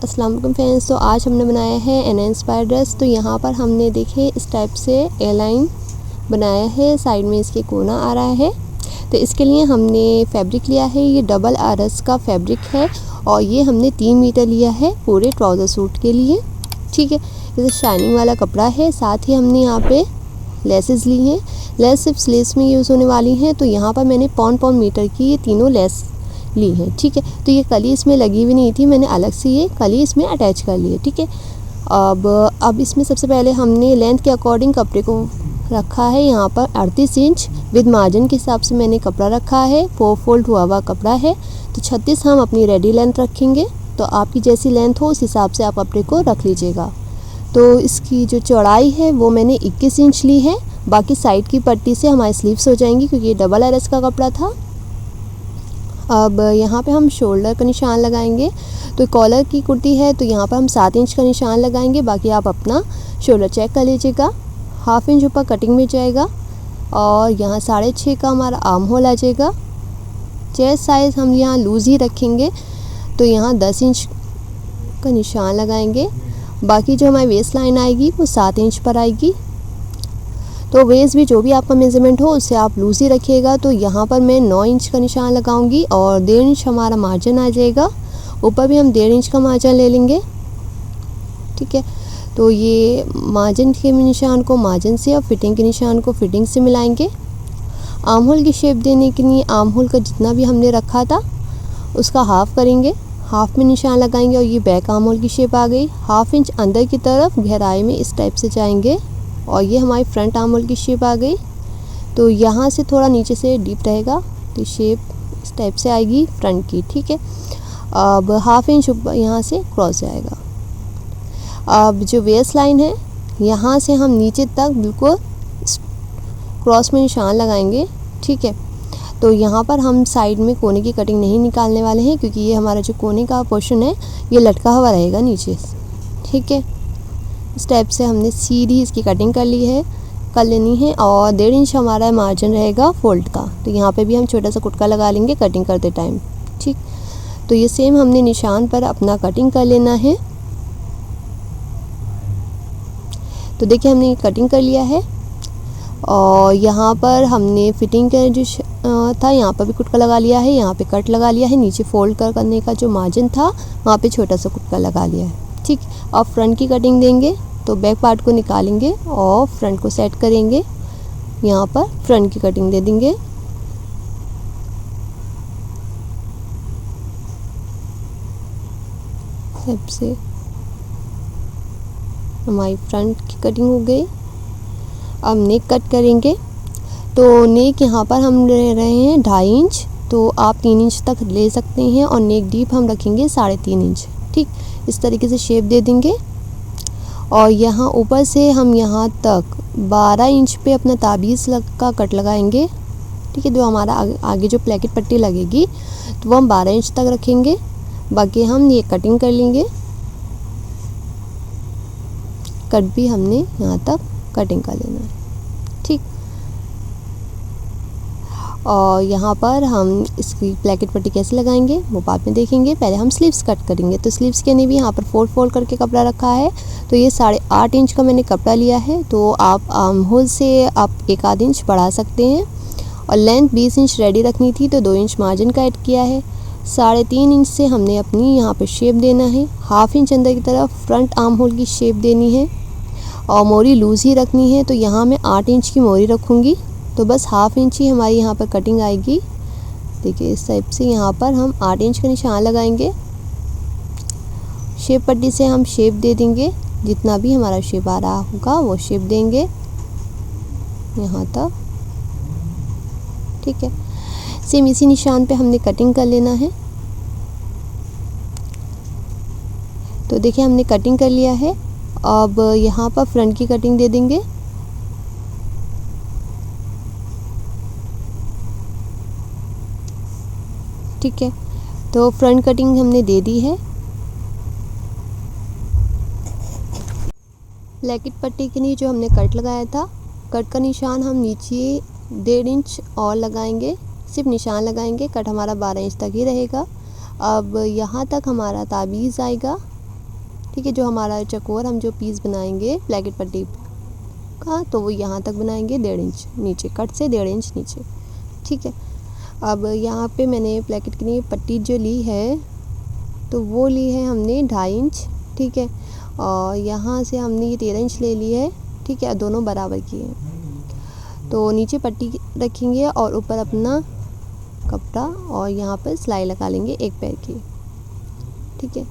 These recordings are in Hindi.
अस्सलाम वालेकुम फ्रेंड्स। तो आज हमने बनाया है एना इंस्पायर ड्रेस। तो यहाँ पर हमने देखे इस टाइप से ए लाइन बनाया है, साइड में इसके कोना आ रहा है। तो इसके लिए हमने फैब्रिक लिया है, ये डबल आरस का फैब्रिक है और ये हमने 3 मीटर लिया है पूरे ट्राउज़र सूट के लिए। ठीक है, जैसे शाइनिंग वाला कपड़ा है। साथ ही हमने यहाँ पे लेसेस ली हैं। लेस सिर्फ स्लीव्स में यूज़ होने वाली हैं। तो यहाँ पर मैंने पौन मीटर की ये तीनों लेस ली है। ठीक है, तो ये कली इसमें लगी हुई नहीं थी, मैंने अलग से ये कली इसमें अटैच कर ली है। ठीक है, अब इसमें सबसे पहले हमने लेंथ के अकॉर्डिंग कपड़े को रखा है। यहाँ पर 38 इंच विद मार्जिन के हिसाब से मैंने कपड़ा रखा है। 4 फोल्ड हुआ कपड़ा है। तो 36 हम अपनी रेडी लेंथ रखेंगे। तो आपकी जैसी लेंथ हो उस हिसाब से आप कपड़े को रख लीजिएगा। तो इसकी जो चौड़ाई है वो मैंने 21 इंच ली है। बाकी साइड की पट्टी से हमारी स्लीव्स हो जाएंगी क्योंकि ये डबल आरएस का कपड़ा था। अब यहाँ पे हम शोल्डर का निशान लगाएंगे। तो कॉलर की कुर्ती है तो यहाँ पर हम 7 इंच का निशान लगाएंगे। बाकी आप अपना शोल्डर चेक कर लीजिएगा। हाफ इंच ऊपर कटिंग में जाएगा और यहाँ 6.5 का हमारा आर्म होल आ जाएगा। चेस्ट साइज़ हम यहाँ लूज़ ही रखेंगे। तो यहाँ 10 इंच का निशान लगाएंगे। बाकी जो हमारी वेस्ट लाइन आएगी वो 7 इंच पर आएगी। तो वेस्ट भी जो भी आपका मेज़रमेंट हो उससे आप लूज़ ही रखिएगा। तो यहाँ पर मैं 9 इंच का निशान लगाऊंगी और 1.5 इंच हमारा मार्जिन आ जाएगा। ऊपर भी हम 1.5 इंच का मार्जिन ले लेंगे। ठीक है, तो ये मार्जिन के निशान को मार्जिन से और फिटिंग के निशान को फिटिंग से मिलाएंगे। आर्म होल की शेप देने के लिए आर्म होल का जितना भी हमने रखा था उसका हाफ़ करेंगे, हाफ़ में निशान लगाएंगे और ये बैक आर्म होल की शेप आ गई। हाफ इंच अंदर की तरफ गहराई में इस टाइप से जाएंगे और ये हमारी फ्रंट आर्म होल की शेप आ गई। तो यहाँ से थोड़ा नीचे से डीप रहेगा तो शेप इस टाइप से आएगी फ्रंट की। ठीक है, अब हाफ इंच ऊपर यहाँ से क्रॉस जाएगा। अब जो वेस्ट लाइन है यहाँ से हम नीचे तक बिल्कुल क्रॉस में निशान लगाएंगे। ठीक है, तो यहाँ पर हम साइड में कोने की कटिंग नहीं निकालने वाले हैं क्योंकि ये हमारा जो कोने का पोर्शन है ये लटका हुआ रहेगा नीचे। ठीक है, इस टाइप से हमने सीधी इसकी कटिंग कर लेनी है और 1.5 इंच हमारा मार्जिन रहेगा फोल्ड का। तो यहाँ पे भी हम छोटा सा कुटका लगा लेंगे कटिंग करते टाइम। ठीक, तो ये सेम हमने निशान पर अपना कटिंग कर लेना है। तो देखिए हमने कटिंग कर लिया है और यहाँ पर हमने फिटिंग का जो था यहाँ पर भी कुटका लगा लिया है, यहाँ पे कट लगा लिया है। नीचे फोल्ड करने का जो मार्जिन था वहाँ पे छोटा सा कुटका लगा लिया है। ठीक, अब फ्रंट की कटिंग देंगे तो बैक पार्ट को निकालेंगे और फ्रंट को सेट करेंगे। यहाँ पर फ्रंट की कटिंग दे देंगे। सबसे हमारी फ्रंट की कटिंग हो गई। अब नेक कट करेंगे। तो नेक यहाँ पर हम ले रहे हैं 2.5 इंच, तो आप 3 इंच तक ले सकते हैं और नेक डीप हम रखेंगे 3.5 इंच। ठीक, इस तरीके से शेप दे देंगे और यहाँ ऊपर से हम यहाँ तक 12 इंच पे अपना ताबीज़ का कट लगाएंगे। ठीक है, जो हमारा आगे जो प्लेकेट पट्टी लगेगी तो वो हम 12 इंच तक रखेंगे। बाकी हम ये कटिंग कर लेंगे। कट भी हमने यहाँ तक कटिंग कर लेना है। ठीक, और यहाँ पर हम इसकी प्लेकेट पट्टी कैसे लगाएंगे वो बाद में देखेंगे। पहले हम स्लीव्स कट करेंगे। तो स्लीव्स के लिए भी यहाँ पर 4 फोल्ड करके कपड़ा रखा है। तो ये 8.5 इंच का मैंने कपड़ा लिया है। तो आप आर्म होल से आप 1 आध इंच बढ़ा सकते हैं और लेंथ 20 इंच रेडी रखनी थी तो 2 इंच मार्जिन का ऐड किया है। 3.5 इंच से हमने अपनी यहाँ पर शेप देना है। हाफ इंच अंदर की तरफ फ्रंट आर्म होल की शेप देनी है और मोरी लूज़ ही रखनी है। तो यहाँ मैं 8 इंच की मोरी रखूँगी। तो बस हाफ इंच ही हमारी यहाँ पर कटिंग आएगी। देखिए इस टाइप से यहाँ पर हम 8 इंच का निशान लगाएंगे। शेप पट्टी से हम शेप दे देंगे, जितना भी हमारा शेप आ रहा होगा वो शेप देंगे यहाँ तक। ठीक है, सेम इसी निशान पे हमने कटिंग कर लेना है। तो देखिए हमने कटिंग कर लिया है। अब यहाँ पर फ्रंट की कटिंग दे देंगे। ठीक है, तो फ्रंट कटिंग हमने दे दी है। प्लेकेट पट्टी के लिए जो हमने कट लगाया था, कट का निशान हम नीचे 1.5 इंच और लगाएंगे। सिर्फ निशान लगाएंगे, कट हमारा 12 इंच तक ही रहेगा। अब यहाँ तक हमारा ताबीज़ आएगा ठीक है। जो हमारा चकोर हम जो पीस बनाएंगे प्लेकेट पट्टी का, तो वो यहाँ तक बनाएंगे 1.5 इंच नीचे, कट से 1.5 इंच नीचे, ठीक है। अब यहाँ पे मैंने प्लेकेट के लिए पट्टी जो ली है तो वो ली है हमने 2.5 इंच, ठीक है। और यहाँ से हमने ये 13 इंच ले ली है, ठीक है। दोनों बराबर की है। तो नीचे पट्टी रखेंगे और ऊपर अपना कपड़ा और यहाँ पर सिलाई लगा लेंगे एक पैर की, ठीक है।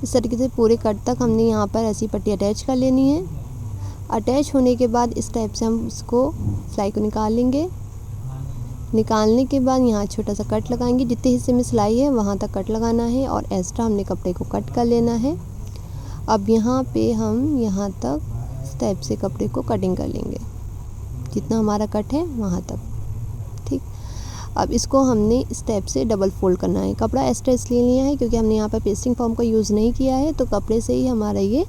इस तरीके से पूरे कट तक हमने यहाँ पर ऐसी पट्टी अटैच कर लेनी है। अटैच होने के बाद इस टाइप से हम इसको सिलाई को निकाल लेंगे। निकालने के बाद यहाँ छोटा सा कट लगाएंगे, जितने हिस्से में सिलाई है वहाँ तक कट लगाना है और एक्स्ट्रा हमने कपड़े को कट कर लेना है। अब यहाँ पे हम यहाँ तक इस टाइप से कपड़े को कटिंग कर लेंगे, जितना हमारा कट है वहाँ तक, ठीक। अब इसको हमने इस टाइप से डबल फोल्ड करना है। कपड़ा एक्स्ट्रा इसलिए लिया है क्योंकि हमने यहाँ पर पेस्टिंग फॉर्म का यूज़ नहीं किया है, तो कपड़े से ही हमारा ये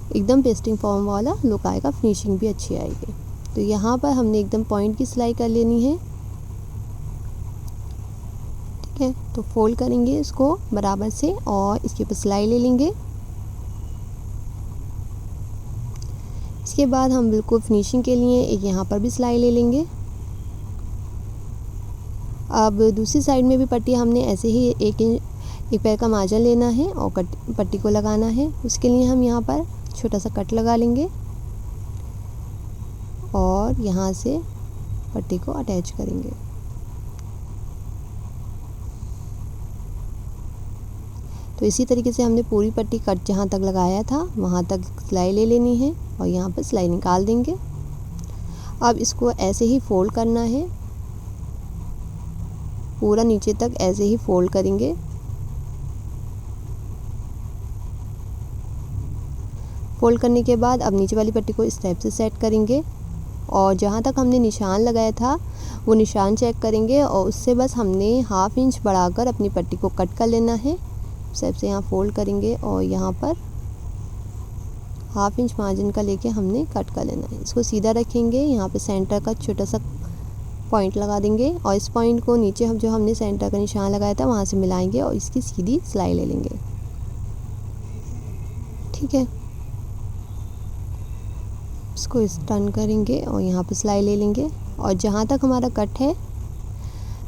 एकदम पेस्टिंग फॉर्म वाला लुक आएगा, फिनिशिंग भी अच्छी आएगी। तो यहाँ पर हमने एकदम पॉइंट की सिलाई कर लेनी है, ठीक है। तो फोल्ड करेंगे इसको बराबर से और इसके ऊपर सिलाई ले लेंगे। इसके बाद हम बिल्कुल फिनिशिंग के लिए एक यहाँ पर भी सिलाई ले लेंगे। अब दूसरी साइड में भी पट्टी हमने ऐसे ही एक पैर का मार्जिन लेना है और पट्टी को लगाना है। उसके लिए हम यहाँ पर छोटा सा कट लगा लेंगे और यहाँ से पट्टी को अटैच करेंगे। तो इसी तरीके से हमने पूरी पट्टी कट जहाँ तक लगाया था वहाँ तक सिलाई ले लेनी है और यहाँ पर सिलाई निकाल देंगे। अब इसको ऐसे ही फोल्ड करना है, पूरा नीचे तक ऐसे ही फोल्ड करेंगे। फोल्ड करने के बाद अब नीचे वाली पट्टी को इस टाइप से सेट करेंगे और जहाँ तक हमने निशान लगाया था वो निशान चेक करेंगे और उससे बस हमने 1/2 इंच बढ़ाकर अपनी पट्टी को कट कर लेना है। सेप से यहाँ फोल्ड करेंगे और यहाँ पर 1/2 इंच मार्जिन का लेके हमने कट कर लेना है। इसको सीधा रखेंगे, यहाँ पे सेंटर का छोटा सा पॉइंट लगा देंगे और इस पॉइंट को नीचे हम जो हमने सेंटर का निशान लगाया था वहाँ से मिलाएंगे और इसकी सीधी सिलाई ले लेंगे, ठीक है। इसको इस टर्न करेंगे और यहाँ पे सिलाई ले लेंगे और जहाँ तक हमारा कट है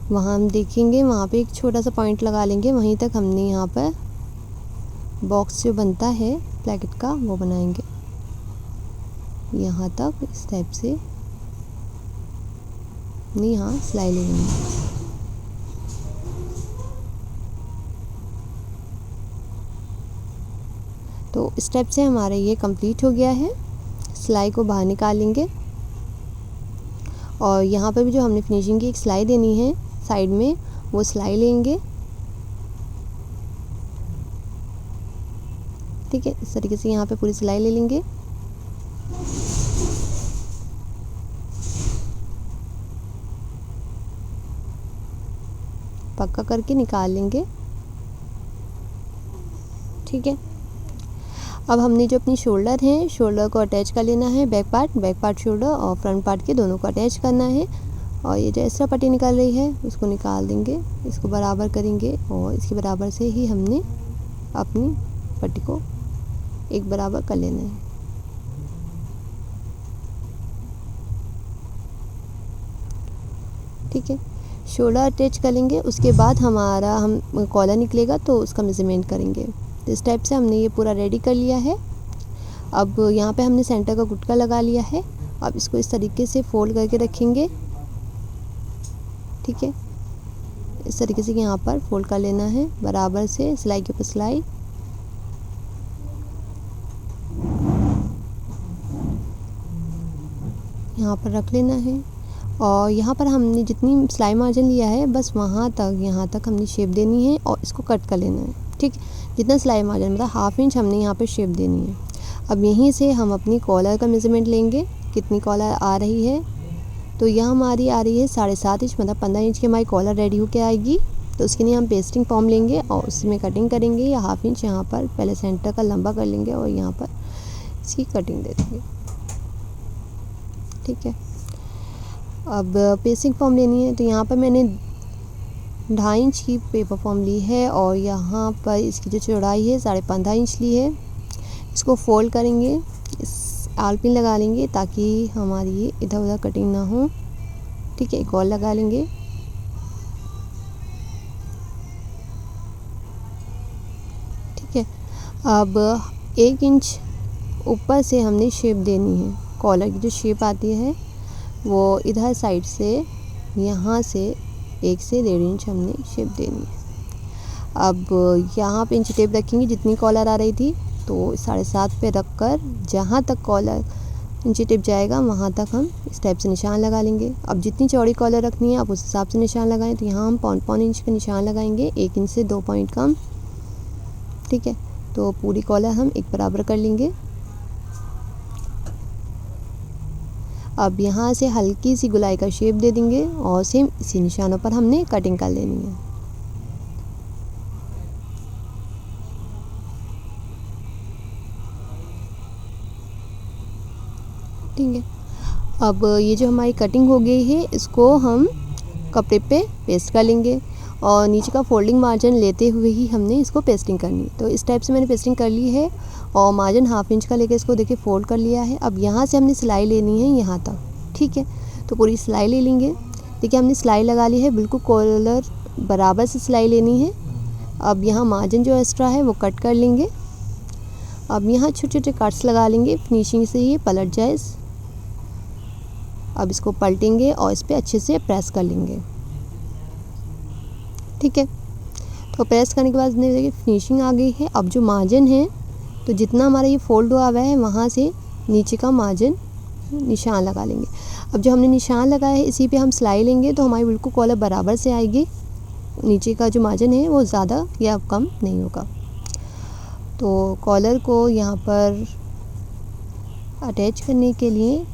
वहाँ हम देखेंगे, वहाँ पे एक छोटा सा पॉइंट लगा लेंगे। वहीं तक हमने यहाँ पर बॉक्स जो बनता है प्लेकेट का वो बनाएंगे, यहाँ तक इस टाइप से नहीं, यहाँ सिलाई ले लेंगे। तो इस टाइप से हमारा ये कंप्लीट हो गया है। सिलाई को बाहर निकालेंगे और यहाँ पर भी जो हमने फिनिशिंग की एक सिलाई देनी है साइड में, वो सिलाई लेंगे, ठीक है। इस तरीके से यहाँ पे पूरी सिलाई ले लेंगे। पक्का करके निकाल लेंगे, ठीक है। अब हमने जो अपनी शोल्डर है, शोल्डर को अटैच कर लेना है, बैक पार्ट शोल्डर और फ्रंट पार्ट के दोनों को अटैच करना है। और ये जो एक्स्ट्रा पट्टी निकल रही है उसको निकाल देंगे, इसको बराबर करेंगे और इसके बराबर से ही हमने अपनी पट्टी को एक बराबर कर लेना है, ठीक है। शोल्डर अटैच कर लेंगे, उसके बाद हम कॉलर निकलेगा तो उसका मेजरमेंट करेंगे। तो इस टाइप से हमने ये पूरा रेडी कर लिया है। अब यहाँ पे हमने सेंटर का गुटका लगा लिया है। अब इसको इस तरीके से फोल्ड करके रखेंगे, ठीक है। इस तरीके से यहाँ पर फोल्ड कर लेना है बराबर से, सिलाई के ऊपर सिलाई। यहाँ पर रख लेना है और यहाँ पर हमने जितनी सिलाई मार्जिन लिया है बस वहाँ तक, यहाँ तक हमने शेप देनी है और इसको कट कर लेना है, ठीक। जितना सिलाई मार्जिन मतलब 1/2 इंच हमने यहाँ पर शेप देनी है। अब यहीं से हम अपनी कॉलर का मेजरमेंट लेंगे, कितनी कॉलर आ रही है। तो यहाँ हमारी आ रही है 7.5 इंच, मतलब 15 इंच की हमारी कॉलर रेडी होके आएगी। तो उसके लिए हम पेस्टिंग फॉर्म लेंगे और उसमें कटिंग करेंगे। या 1/2 इंच यहाँ पर पहले सेंटर का लंबा कर लेंगे और यहाँ पर इसकी कटिंग दे देंगे, ठीक है। अब पेस्टिंग फॉर्म लेनी है तो यहाँ पर मैंने 2.5 इंच की पेपर फॉर्म ली है और यहाँ पर इसकी जो चौड़ाई है 15.5 इंच ली है। इसको फोल्ड करेंगे, इस आल पिन लगा लेंगे ताकि हमारी इधर उधर कटिंग ना हो। ठीक है, एक और लगा लेंगे। ठीक है, अब 1 इंच ऊपर से हमने शेप देनी है। कॉलर की जो शेप आती है वो इधर साइड से यहाँ से 1 से 1.5 इंच हमने शेप देनी है। अब यहाँ पे इंच टेप रखेंगे जितनी कॉलर आ रही थी, तो 7.5 पे रख कर जहाँ तक कॉलर इंची टिप जाएगा वहाँ तक हम इस टाइप से निशान लगा लेंगे। अब जितनी चौड़ी कॉलर रखनी है आप उस हिसाब से निशान लगाएं। तो यहाँ हम 1.5 इंच का निशान लगाएंगे, 1 इंच से 2 पॉइंट कम। ठीक है, तो पूरी कॉलर हम एक बराबर कर लेंगे। अब यहाँ से हल्की सी गुलाई का शेप दे देंगे और सेम इसी निशानों पर हमने कटिंग कर लेनी है। ठीक है, अब ये जो हमारी कटिंग हो गई है इसको हम कपड़े पे पेस्ट कर लेंगे और नीचे का फोल्डिंग मार्जिन लेते हुए ही हमने इसको पेस्टिंग करनी है। तो इस टाइप से मैंने पेस्टिंग कर ली है और मार्जिन 1/2 इंच का लेके इसको देखिए फोल्ड कर लिया है। अब यहाँ से हमने सिलाई लेनी है यहाँ तक। ठीक है, तो पूरी सिलाई ले लेंगे। देखिए हमने सिलाई लगा ली है, बिल्कुल कॉलर बराबर से सिलाई लेनी है। अब यहाँ मार्जिन जो एक्स्ट्रा है वो कट कर लेंगे। अब यहाँ छोटे छोटे कट्स लगा लेंगे, फिनिशिंग से ये पलट जाए। अब इसको पलटेंगे और इस पर अच्छे से प्रेस कर लेंगे। ठीक है, तो प्रेस करने के बाद देखिए फिनिशिंग आ गई है। अब जो मार्जिन है, तो जितना हमारा ये फोल्ड हुआ है वहाँ से नीचे का मार्जिन निशान लगा लेंगे। अब जो हमने निशान लगाया है इसी पे हम सिलाई लेंगे तो हमारी बिल्कुल कॉलर बराबर से आएगी। नीचे का जो मार्जिन है वो ज़्यादा या कम नहीं होगा। तो कॉलर को यहाँ पर अटैच करने के लिए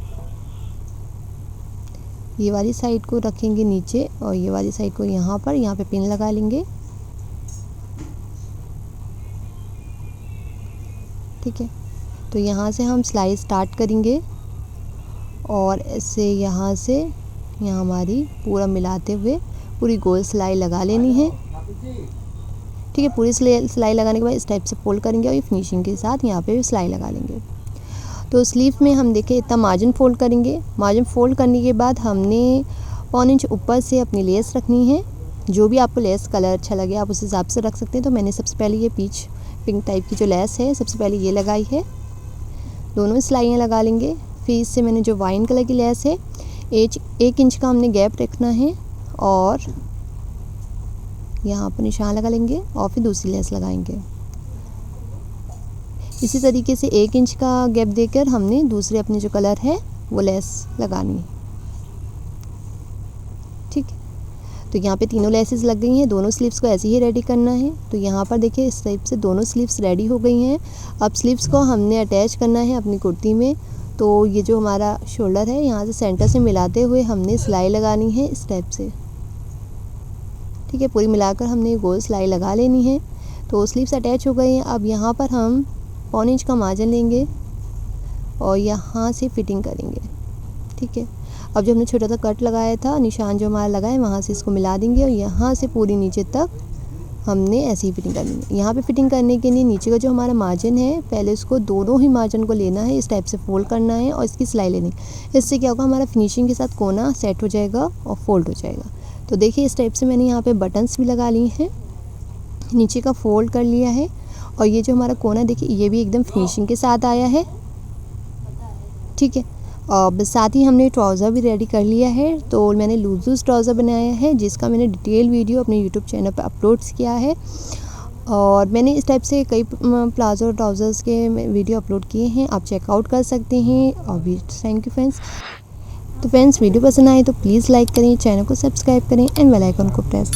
ये वाली साइड को रखेंगे नीचे और ये वाली साइड को यहाँ पे पिन लगा लेंगे। ठीक है, तो यहाँ से हम सिलाई स्टार्ट करेंगे और ऐसे यहाँ से यहाँ हमारी पूरा मिलाते हुए पूरी गोल सिलाई लगा लेनी है। ठीक है, पूरी सिलाई लगाने के बाद इस टाइप से फोल्ड करेंगे और ये फिनिशिंग के साथ यहाँ पे भी सिलाई लगा लेंगे। तो स्लीव में हम देखें इतना मार्जिन फोल्ड करेंगे। मार्जिन फोल्ड करने के बाद हमने 1 इंच ऊपर से अपनी लेस रखनी है। जो भी आपको लेस कलर अच्छा लगे आप उस हिसाब से रख सकते हैं। तो मैंने सबसे पहले ये पीच पिंक टाइप की जो लेस है सबसे पहले ये लगाई है। दोनों सिलाइयाँ लगा लेंगे। फिर इससे मैंने जो वाइन कलर की लेस है 1 इंच का हमने गैप रखना है और यहाँ पर निशान लगा लेंगे और फिर दूसरी लेस लगाएंगे। इसी तरीके से 1 इंच का गैप देकर हमने दूसरे अपने जो कलर है वो लेस लगानी है। ठीक है, तो यहाँ पे तीनों लेसेस लग गई हैं। दोनों स्लीव्स को ऐसे ही रेडी करना है। तो यहाँ पर देखिए इस टाइप से दोनों स्लीव्स रेडी हो गई हैं। अब स्लीव्स को हमने अटैच करना है अपनी कुर्ती में। तो ये जो हमारा शोल्डर है यहाँ से सेंटर से मिलाते हुए हमने सिलाई लगानी है इस टाइप से। ठीक है, पूरी मिलाकर हमने गोल सिलाई लगा लेनी है। तो स्लीव्स अटैच हो गई हैं। अब यहाँ पर हम 1 इंच का मार्जिन लेंगे और यहाँ से फिटिंग करेंगे। ठीक है, अब जो हमने छोटा सा कट लगाया था निशान जो हमारा लगा है वहाँ से इसको मिला देंगे और यहाँ से पूरी नीचे तक हमने ऐसी ही फिटिंग करनी है। यहाँ पे फिटिंग करने के लिए नीचे का जो हमारा मार्जिन है पहले इसको दोनों ही मार्जिन को लेना है, इस टाइप से फोल्ड करना है और इसकी सिलाई लेनी है। इससे क्या होगा, हमारा फिनिशिंग के साथ कोना सेट हो जाएगा और फोल्ड हो जाएगा। तो देखिए इस टाइप से मैंने यहाँ पे बटन्स भी लगा लिए हैं, नीचे का फोल्ड कर लिया है और ये जो हमारा कोना देखिए ये भी एकदम फिनिशिंग के साथ आया है। ठीक है, और साथ ही हमने ट्राउज़र भी रेडी कर लिया है। तो मैंने लूज ट्राउज़र बनाया है जिसका मैंने डिटेल वीडियो अपने यूट्यूब चैनल पर अपलोड किया है और मैंने इस टाइप से कई प्लाजो ट्राउज़र्स के वीडियो अपलोड किए हैं, आप चेकआउट कर सकते हैं। और भी थैंक यू फ्रेंड्स। तो फ्रेंड्स वीडियो पसंद आए तो प्लीज़ लाइक करें, चैनल को सब्सक्राइब करें एंड बेल आइकन को प्रेस